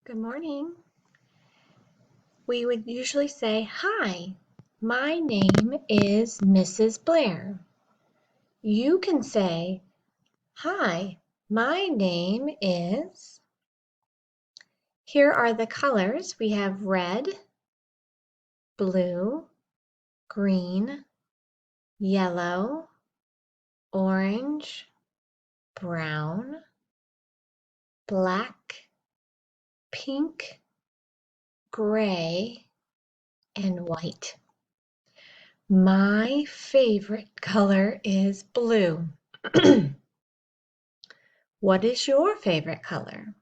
Good morning. We would usually say, "Hi, my name is Mrs. Blair." You can say, "Hi, my name is..." Here are the colors. We have red, blue, green, yellow, orange, brown, black, pink, gray, and white. My favorite color is blue. What is your favorite color?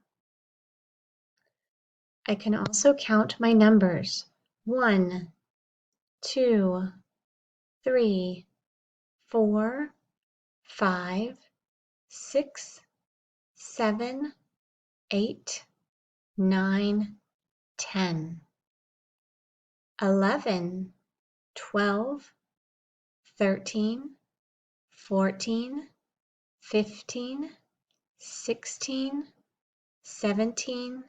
I can also count my numbers. 1, 2, 3, 4, 5, 6, 7, 8, 9, 10, 11, 12, 13, 14, 15, 16, 17,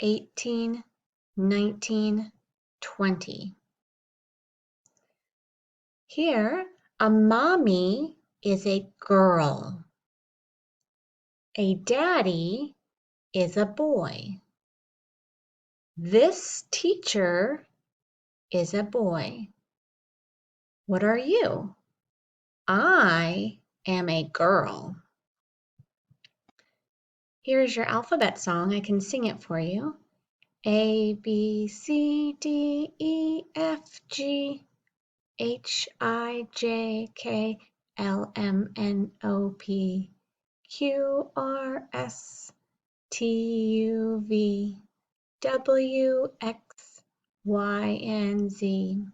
18, 19, 20. Here, a mommy is a girl. A daddy is a boy. This teacher is a boy. What are you? I am a girl. Here's your alphabet song. I can sing it for you. A, B, C, D, E, F, G, H, I, J, K, L, M, N, O, P, Q, R, S, T, U, V, W, X, Y, and Z.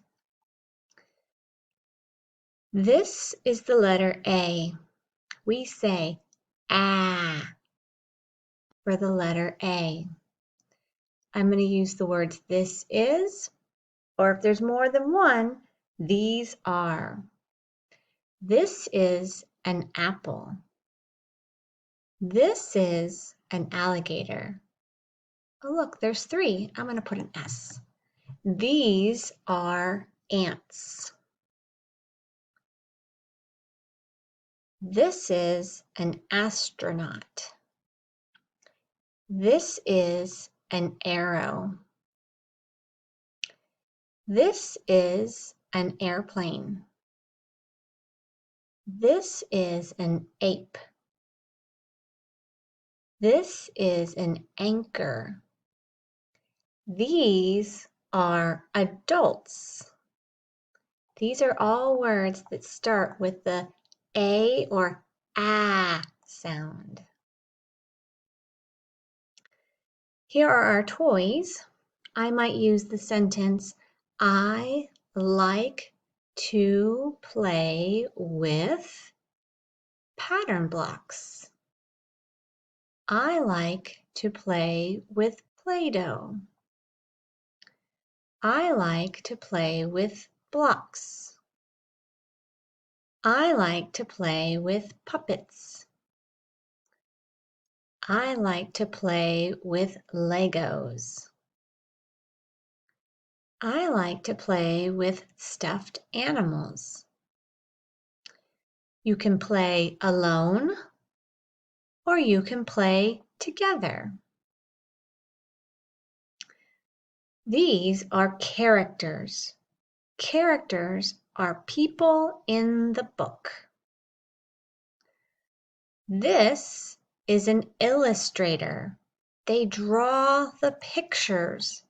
This is the letter A. We say ah for the letter A. I'm going to use the words this is, or if there's more than one, these are. This is an apple. This is an alligator. Oh, look, there's 3. I'm going to put an S. These are ants. This is an astronaut. This is an arrow. This is an airplane. This is an ape. This is an anchor. These are adults. These are all words that start with the A or ah sound. Here are our toys. I might use the sentence, I like to play with pattern blocks. I like to play with Play-Doh. I like to play with blocks. I like to play with puppets. I like to play with Legos. I like to play with stuffed animals. You can play alone or you can play together. These are characters. Characters are people in the book. This is an illustrator. They draw the pictures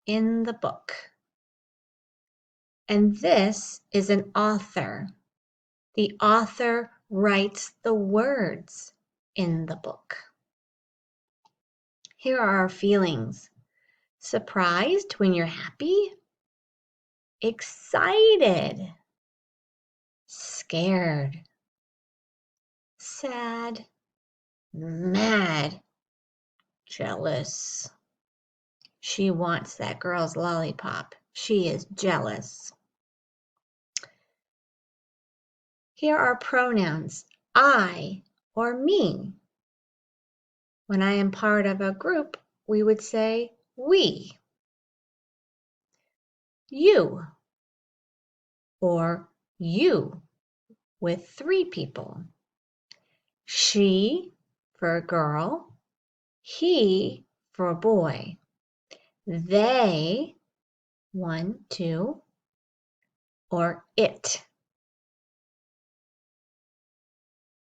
in the book. And this is an author. The author writes the words in the book. Here are our feelings. Surprised when you're happy, excited, scared, sad, mad, jealous. She wants that girl's lollipop. She is jealous. Here are pronouns, I or me. When I am part of a group, we would say we. You, or you with 3 people. She for a girl, he for a boy. They, 1, 2, or it.